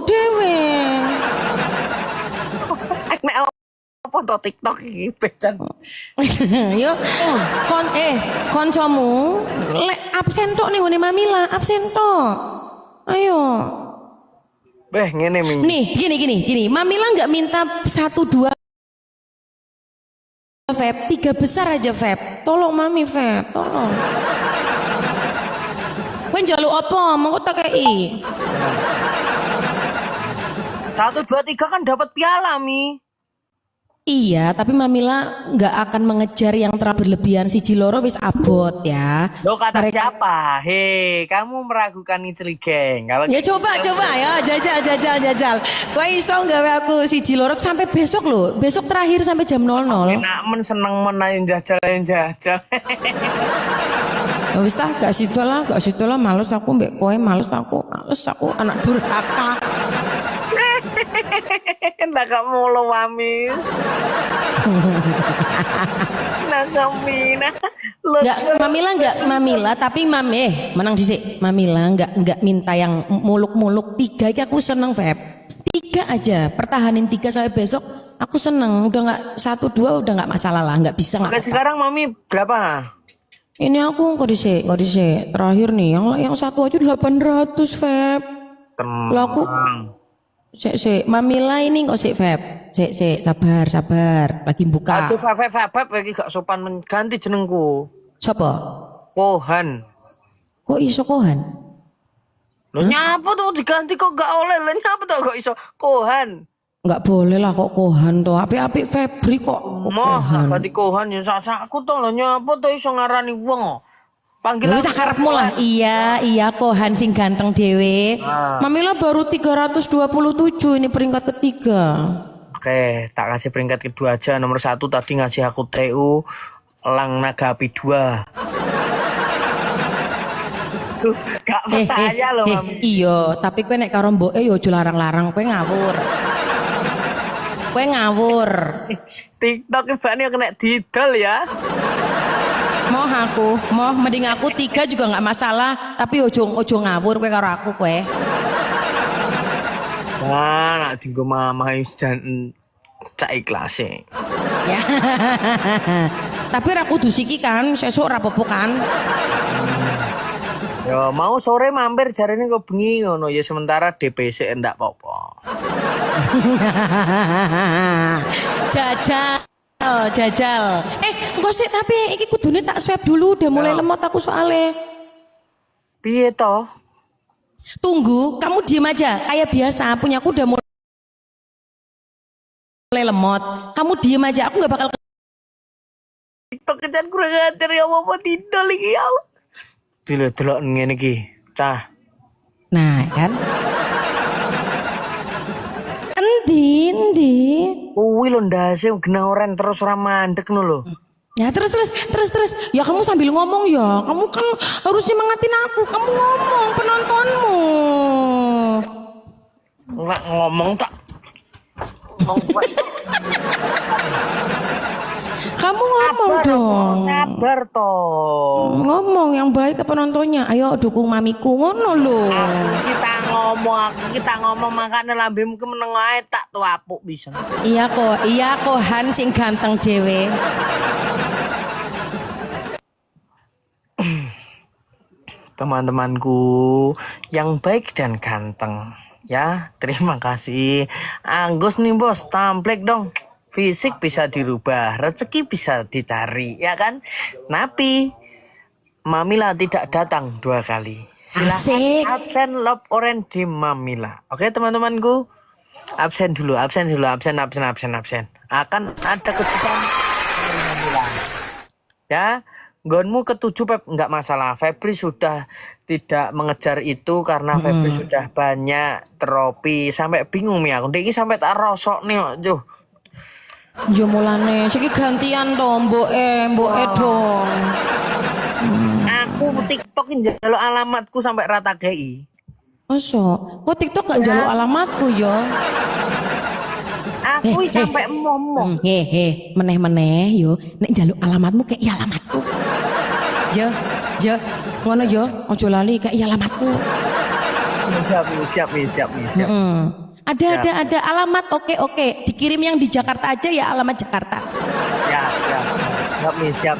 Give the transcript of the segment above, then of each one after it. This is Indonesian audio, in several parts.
dhewe. Nek foto TikTok iki becan. Yo koncomu lek absen tok ning ngene Mamila, absen tok. Ayo. Ngene Mi. Nih, gini. Mamila nggak minta 1 2 Feb, 3 besar aja Feb. Tolong Mami Feb, tolong. Kowe njaluk apa? Monggo tak kei. 1 2 3 kan dapat piala Mi. Iya, tapi Mamila nggak akan mengejar yang terlalu berlebihan. Siji loro wis abot ya. Lo kata siapa? Hei, kamu meragukan intelijen. Kalau Ya coba ya, jajal. Kowe iso nggawe aku siji loro sampai besok lho. Besok terakhir sampai jam 00. enak men seneng menayin jajal. Ya wis tak gak situ lah males aku mbek kowe, males aku anak durhaka. Ndak kamu lo wamis. Nakamina. Mamila tapi menang dhisik. Mamila enggak minta yang muluk-muluk. 3 iki aku seneng Feb. 3 aja, pertahanin 3 sampai besok. Aku seneng, udah enggak 1 2 udah enggak masalah lah, enggak bisa enggak. Sekarang Mami berapa? Ini aku kok dhisik. Terakhir nih yang 1 aja 800 Feb. Lah aku Sik, Mamila ini kok sik Feb. Sik, sabar. Lagi buka. Aduh, Feb iki gak sopan ganti jenengku. Sopo? Kohan. Kok iso Kohan? Lo nyapa tuh diganti kok gak oleh? Lo nyapa tuh kok iso Kohan? Enggak boleh lah kok Kohan tuh. Apik Febri kok. Mah ganti Kohan ya sak-sakku tuh lo nyapa tuh iso ngarani wong. Panggil wis karepmu lah. Iya Kohan sing ganteng dhewe. Mamila baru 327 ini peringkat ketiga. Oke, tak kasih peringkat kedua aja. Nomor 1 tadi ngasih aku TU Lang Naga Api 2. Tuh, gak percaya loh Mami. Iya, tapi kowe nek karo mboke yo aja larang-larang, kowe ngawur. TikTok ibane kena didol ya. Mending aku 3 juga nggak masalah, tapi ojo ngawur kowe karo aku kowe. Nah, nak tinggo mama jan cak ikhlas e. Ya. Tapi ra kudu siki kan, sesuk ra apa-apa kan. Ya mau sore mampir jarene kok bengi ngono ya sementara DPC ndak apa-apa. Jajal. Engko sik tapi iki kudune tak swab dulu udah mulai lemot aku soalnya. Piye toh? Tunggu, kamu diem aja kayak biasa. Punyaku udah mulai lemot. Kamu diem aja, aku nggak bakal. TikTok kejan kurang ajar ya apa tidak lagi ya. Delok ngene iki. Cah. Nah, kan? Endi? Kuwi lho ndase genah oren terus ora mandek ngono lho. Ya terus. Ya kamu sambil ngomong ya. Kamu kan harus semangatin aku. Kamu ngomong penontonmu. Nggak ngomong tak. Kamu ngomong dong. Sabar toh. Ngomong yang baik ke penontonnya. Ayo dukung mamiku ngono lho. Kita ngomong makanya lambemu ke meneng ae tak tuapuk bisa. Iya kok Han sing ganteng dhewe. Teman-temanku yang baik dan ganteng ya, terima kasih. Anggus nih bos, tamplek dong. Fisik bisa dirubah, rezeki bisa dicari, ya kan? Napi Mamila tidak datang 2 kali. Silahkan absen love orange di Mamila. Oke teman-temanku, absen dulu. Akan ada kejutan dari Mamila. Ya, gonmu ke-7 Pep, nggak masalah. Febri sudah tidak mengejar itu karena Febri sudah banyak trofi. Sampai bingung nih aku. Ini sampai tak rosok nih, Juh. Yo mulane siki gantian to mboke dong. Aku TikTok njaluk alamatku sampai rata GI. Masa? Kok TikTok gak njaluk alamatku yo? Aku sampai ngomong. Meneh yo nek njaluk alamatmu kayak alamatku. Jo, ngono yo, ojo lali kayak alamatku. siap. Ada alamat, oke. Dikirim yang di Jakarta aja ya, alamat Jakarta. Siap.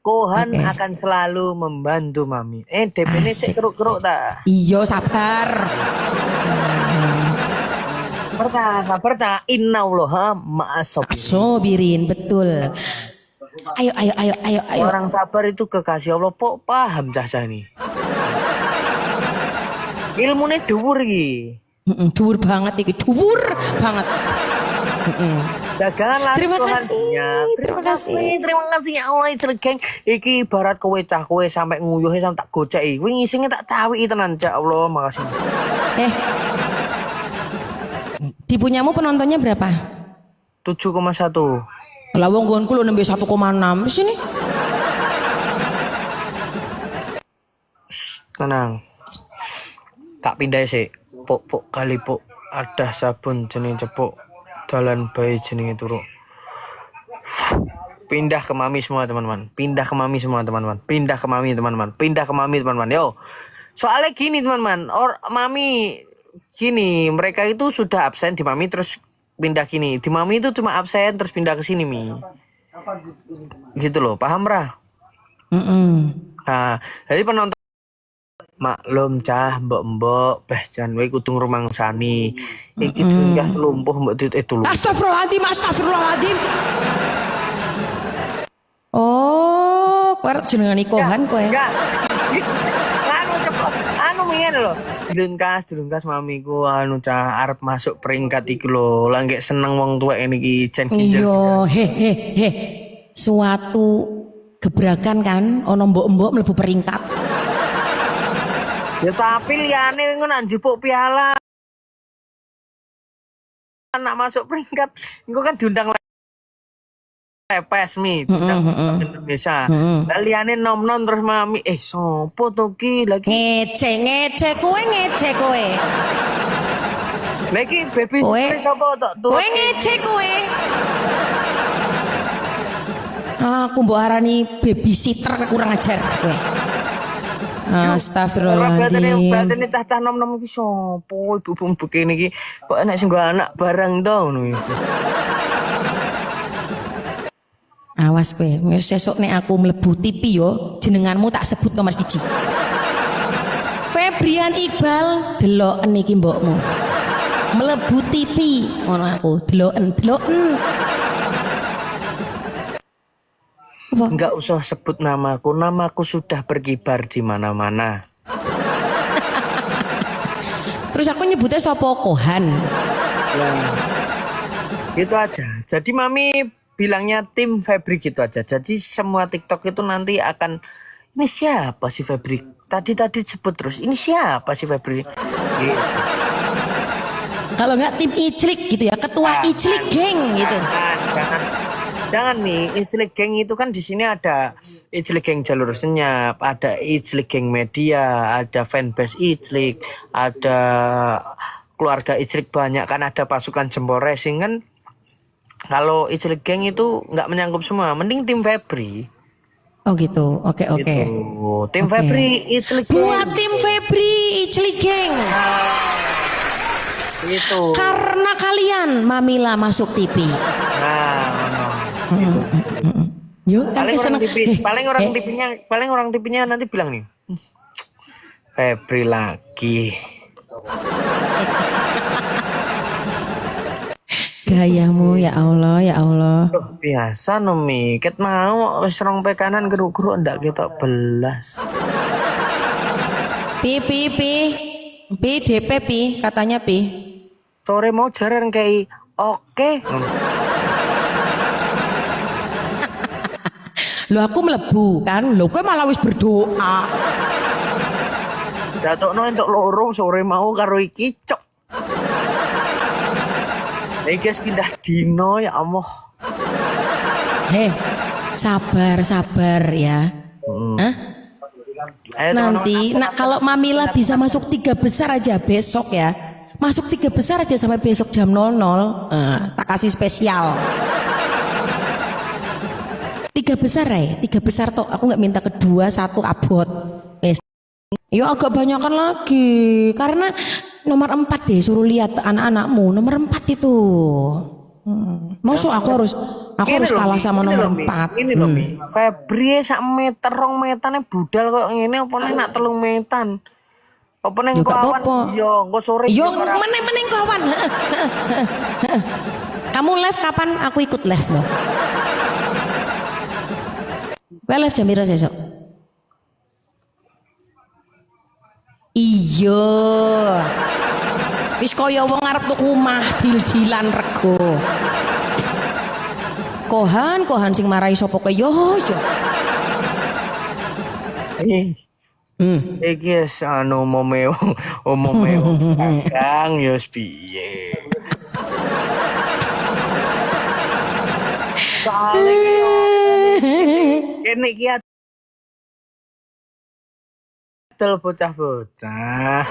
Kohan Oke. akan selalu membantu Mami. DP ini Asik. keruk-keruk dah. Iyo, sabar. Sabar ta. Innallaha ma'as-sabirin. Sobirin, betul. Ayo. Orang sabar itu kekasih Allah. Pok paham cah ini. Ilmunya dhuwur iki. Dhuwur banget iki, dhuwur banget. Dagangan laku Terima Tuhan kasih, siap. Terima kasih ya Allah Geng. Iki ibarat kowe cah kowe sampai nguyuhe sampai tak goceki. Kuwi ngisinge tak cawiki tenan ya Allah, makasih. Di punyamu penontonnya berapa? 7,1. Lah wong nggonku lho nembe 1,6 di sini. Tenang. Tak pindah sih. Pok kali pok ada sabun jenenge cepuk. Dalan bayi jenenge turu. Pindah ke Mami semua teman-teman. Pindah ke Mami teman-teman. Yo. Soalnya gini teman-teman, Mami gini, mereka itu sudah absen di Mami terus pindah gini. Di Mami itu cuma absen terus pindah ke sini Mi. Gitu loh, paham Ra? Nah, jadi penonton maklum cah mbok beh jan kowe kudu ngrumangsani. Iki dunggas lumpuh mbok itu lho. Astagfirullahaladzim. Oh, kowe arep jenengan ikohan kowe. Enggak. Anu mien lho. Dungkas mamiku anu cah arep masuk peringkat iki lho. Lah seneng wong tuwek iki jen ginjal. Iya, he. Suatu gebrakan kan ono mbok-mbok mlebu peringkat. Ya tapi liyane ngono njupuk piala. Anak masuk peringkat, engko kan diundang Pes Mi, Indonesia. Lah liyane nom-nom terus Mami, sopo to ki lagi? Ngece kowe. Lagi baby sister sapa tok tuh? Kowe ngece kowe. Aku mbok arani babysitter kurang ajar kowe. Astagfirullahaladzim. Batene cah-cah nom-nom iki sopo ibu-ibu kene iki kok enek sing anak barang to ngono. Awas kowe, sesuk nek aku mlebu TV yo, jenenganmu tak sebut nomor 1. Febrian Iqbal, deloken iki mbokmu. Mlebu TV ngono aku, deloken. Enggak usah sebut namaku sudah berkibar di mana-mana. Terus aku nyebutnya sapa Kohan. Ya, gitu aja. Jadi Mami bilangnya tim Febri gitu aja. Jadi semua TikTok itu nanti akan ini siapa sih Febri? Tadi sebut terus ini siapa sih Febri? Gitu. Kalau nggak tim Iclik gitu ya, ketua Iclik geng gitu. Jangan nih, Iclik geng itu kan di sini ada Iclik geng Jalur Senyap, ada Iclik geng Media, ada fanbase Iclik, ada keluarga Iclik banyak kan, ada pasukan Jempol Racing kan. Kalau Iclik geng itu nggak menyangkut semua, mending tim Febri. Oh gitu, oke. Gitu. Tim Febri Iclik geng. Buat tim Febri Iclik geng. Itu. Karena kalian Mamila masuk TV. Gitu. Yuk, Paling orang TV, paling orang TV-nya nanti bilang nih, Febri lagi. Gayamu ya Allah. Biasa Nomi, ket mau wis rong pekanan geruk-geruk ndak ketok belas. Pi DP katanya pi. Sore mau jaran kayak oke. Lo aku melebu kan, lo kowe malah wis berdoa. Datokno entuk loro sore mau karo iki cok. Guys pindah dino ya Allah. Sabar ya. Nanti kalau Mamila bisa masuk 3 besar aja besok ya. Masuk 3 besar aja sampai besok jam 00. Tak kasih spesial. 3 besar ya, 3 besar toh. Aku nggak minta kedua, 1 abot. Ya agak banyakan lagi karena nomor 4 deh, suruh lihat anak-anakmu nomor 4 itu. Masuk aku harus kalah sama nomor 4. Ini loh Mi. Febri sak meter 2 metane budal kok ngene apa nek nak 3 metan. Apa neng Yo gak kawan apa-apa. yo engko sore Yo yo ora- meneng kawan. Kamu live kapan? Aku ikut live mo. Kowe live jam piro sesuk? Iya. Wis kaya wong arep tuku omah dil-dilan rego. Kohan sing marai sapa kowe yo. Iki wis anu umumnya Kang yo piye. Kene iki adol bocah-bocah.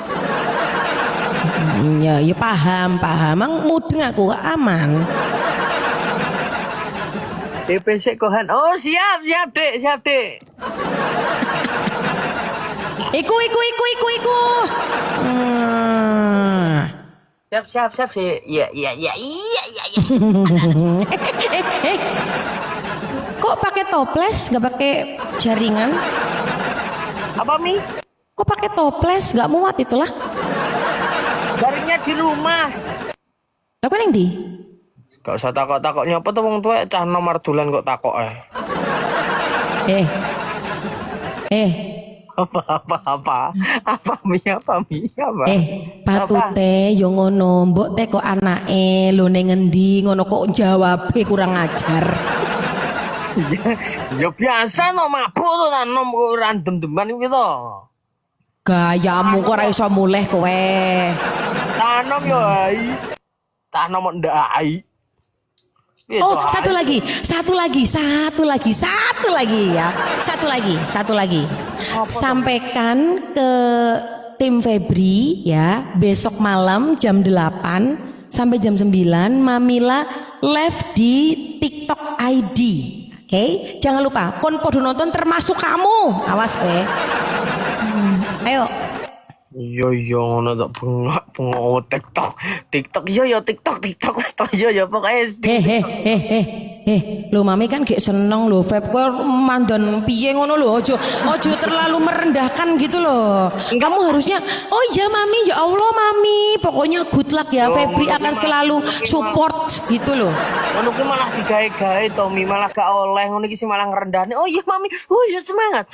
Ya paham. Mang mudeng aku aman. DPC kohan. Oh, siap, Dek. Iku. Siap, sih. Iya. Kok pakai toples, nggak pakai jaringan? Apa Mi? Kok pakai toples, nggak muat itulah? Jaringnya di rumah. Lah kok ning ndi? Gak usah takok-takok nyapa tuh wong tuwek cah nomor dolan kok takok Eh. Apa Mi? Patute yo ngono, mbok teh kok anake lho ning ngendi ngono kok jawabe kurang ajar. Ya biasa no mabuk tuh nom random deman iki to. Gayamu kok ora iso mulih kowe. Tanom yo ai. Tanom ndak ai. Oh, satu lagi ya. Satu lagi. Sampaikan ke tim Febri ya, besok malam jam 8 sampai jam 9 Mamila live di TikTok ID. Oke, jangan lupa kon podo nonton termasuk kamu. Awas Ayo. Iya ngono tok bengok TikTok iya TikTok wis to iya pokoke Lho mami kan gak seneng lho Feb kowe mandan piye ngono lho ojo terlalu merendahkan gitu loh. Kamu harusnya oh iya mami ya Allah mami pokoknya good luck ya Febri akan selalu support gitu loh. Ngono ki malah digawe-gawe to Mi malah gak oleh ngono iki sih malah ngrendahne. Oh iya mami, oh iya semangat.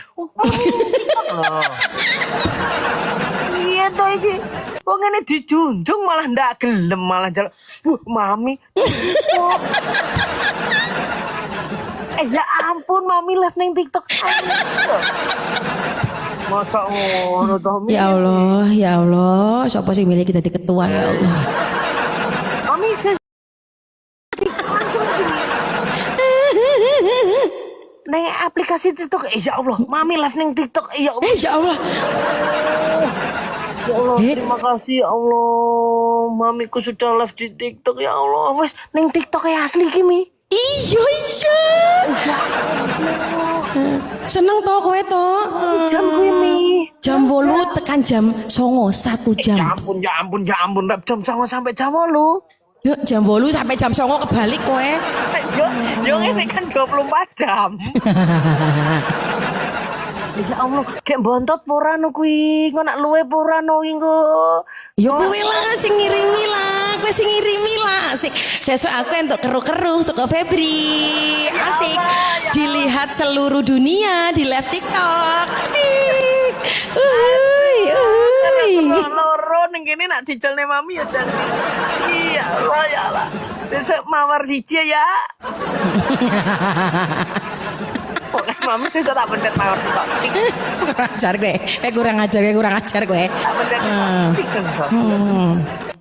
Iya to iki. Wong ngene dijunjung malah ndak gelem malah jalan. Mami. Ya ampun mami live ning TikTok. Masa ngono to Mi? Ya Allah, siapa sih milih kita di ketua ya Allah. Mami TikTok langsung gini. Neng aplikasi TikTok, ya Allah, mami live neng TikTok, ya Allah. Ya Allah. Ya Allah, terima kasih ya Allah. Mamiku sudah live di TikTok ya Allah. Wes neng TikTok ya asli Kimi. Iya. Seneng toh kowe toh. Jam Kimi. Jam 8 tekan jam 09 1 jam. Ya ampun, rap jam 09 sampai jam 8. Yuk jam 8 sampai jam 09 kebalik kowe. Yo ini kan 24 jam. Ya Allah, kayak bontot porano kuwi, ngono nak luwe porano iki engko. Yo kowe lah sing ngirimi lah, kowe sing ngirimi lah. Asik. Sesuk aku entuk keru-keru suka Febri. Asik. Dilihat seluruh dunia di live TikTok. Asik. Loro ning kene nak dijelne mami ya dan. Iya Allah ya Allah. Sesuk mawar siji ya. Pokoknya mami saya tak pencet mawar TikTok. Kurang ajar gue. Tak pencet TikTok.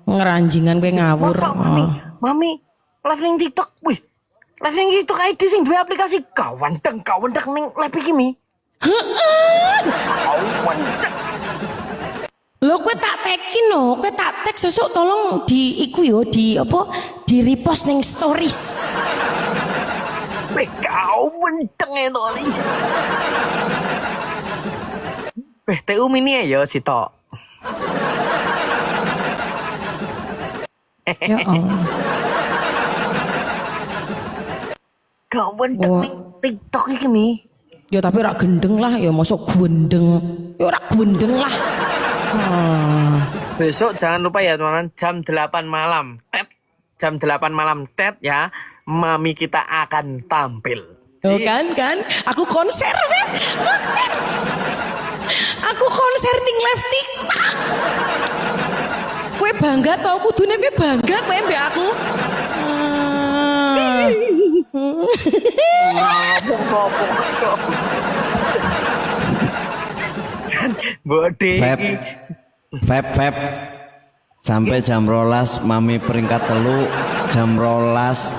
Ngeranjingan gue ngawur. Mami, live ning TikTok. Wih. Live ning TikTok ID sing duwe aplikasi kawendeng ning live iki Mi. Kawendeng. Lo kowe tak tekin no, kowe tak tag sesuk tolong di iku yo di apa di repost ning stories. Kau benteng itu TU mini ya sitok. Ya Allah. Gak wendek Wah. nih TikTok iki Mi. Ya tapi rak gendeng lah, ya masuk gendeng. Ya rak gendeng lah. Besok jangan lupa ya teman-teman, jam 8 malam. Jam 8 malam ya. Mami kita akan tampil. Oh kan? Aku konser, Feb. Konser. Aku konser ning live TikTok. Kue bangga tau, kudune kue bangga kue mbak aku. Bode. Feb. Sampai jam rolas mami peringkat telu, jam rolas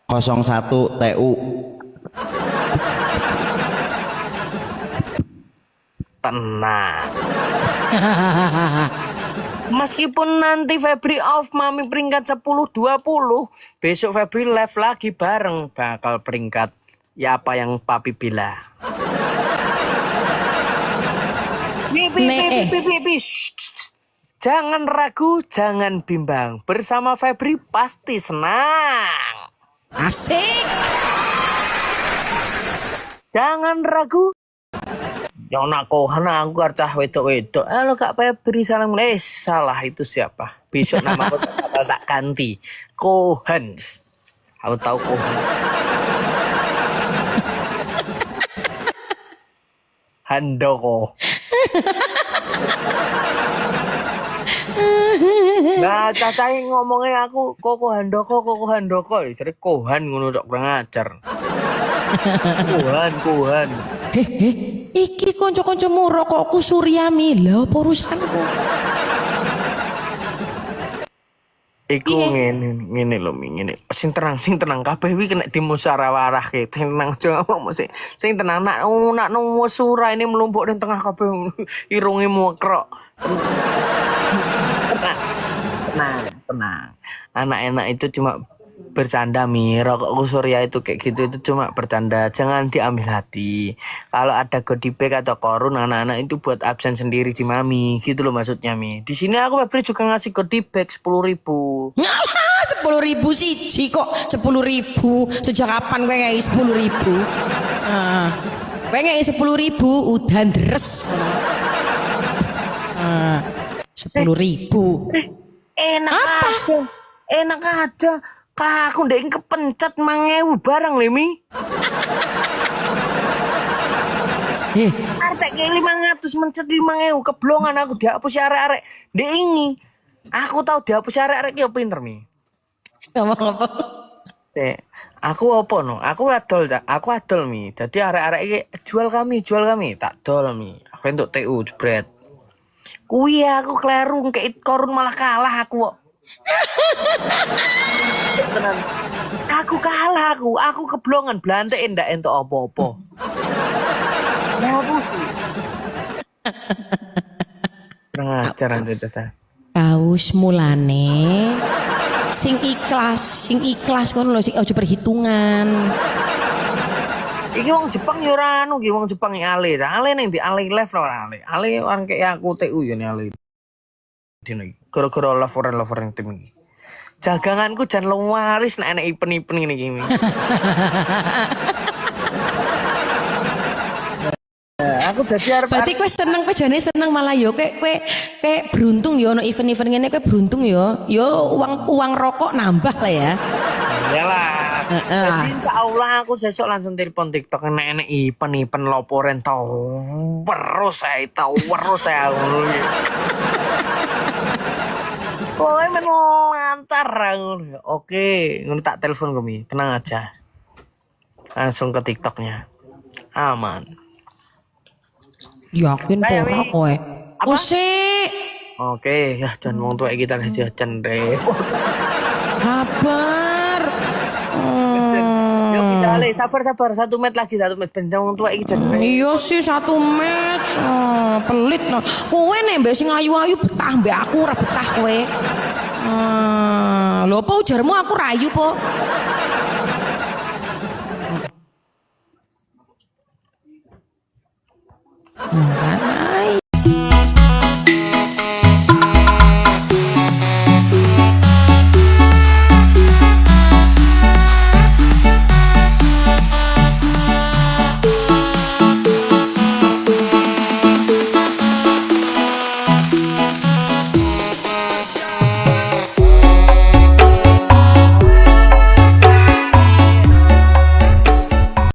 01 TU. Tenang. Meskipun nanti Febri off, mami peringkat 10-20, besok Febri live lagi bareng bakal peringkat ya apa yang papi bilang. Bi. Jangan ragu, jangan bimbang. Bersama Febri pasti senang. Asik. Jangan ragu. Yang nak kohan aku artah wedok-wedok. Halo Kak Febri, salam. Salah itu siapa? Besok nama aku tak ganti. Kohans. Aku tahu Kohan. Handoko. Nah, cacai ngomongnya aku koko handoko. Jadi Kohan ngono tok kurang ajar. Kohan. Iki konco-koncomu rokokku Suryami, lha apa urusanku? Iku ngene lho Mi, ngene. Sing tenang kabeh iki kena dimusyawarahke. Sing tenang aja ngomong sing tenang nak musura ini melumpuk di tengah kabeh irunge mukrok. Tenang. Anak enak itu cuma bercanda Mi, rokok Surya itu kayak gitu itu cuma bercanda, jangan diambil hati. Kalau ada goodie bag atau korun anak-anak itu buat absen sendiri di mami, gitu loh maksudnya Mi. Di sini aku Febri juga ngasih goodie bag 10.000. Ngalah 10.000 siji kok 10.000. Sejak kapan kowe ngei 10.000? Kowe ngei 10.000 udan deres. 10.000. Enak aja. Kak aku ndek kepencet 5.000 barang lho Mi. Artek 500 mencet 5.000 keblongan aku dihapus arek-arek. Ndek ini. Aku tahu dihapus arek-arek ki pinter Mi. Ngomong apa? Aku apa no? Aku adol Mi. Jadi arek-arek iki jual kami. Tak dol Mi. Aku entuk TU jebret. Kuwi aku kleru kei korun malah kalah aku kok. Tenan. Aku kalah aku keblongan blantein ndak entuk apa-apa. Ngapus sih. Ngajaran tata. Kaus mulane sing ikhlas kono lho sing aja perhitungan. Iki wong Jepang yo ora anu, iki wong Jepang ale. Ale ning di ale live ora ale. Ale orang kayak aku TU yo ning ale. Dino iki. Gara-gara lover tim iki. Jaganganku jan luwaris nek enek ipen-ipen ngene iki. Aku dadi arep. Berarti kowe seneng pejane seneng malah yo kowe beruntung yo ono event-event ngene kowe beruntung yo. Yo uang rokok nambah lah ya. Iyalah. Jadi insyaallah aku besok langsung telepon TikTok enek event loporen tau. Terus saya Pokoknya men lancar. Oke, ngono tak telepon kami. Tenang aja. Langsung ke TikToknya. Aman. Yakin ora kowe. Usik. Oke, ya dan wong tuwa iki tak jajan repot. Sabar. Yo kita sabar 1 menit lagi 1 menit ben wong tuwa iki jajan. Iya sih 1 match. Pelit no. Kowe nek mbek sing ayu-ayu betah mbek aku ora betah kowe. Lho apa ujarmu aku rayu po? Kan?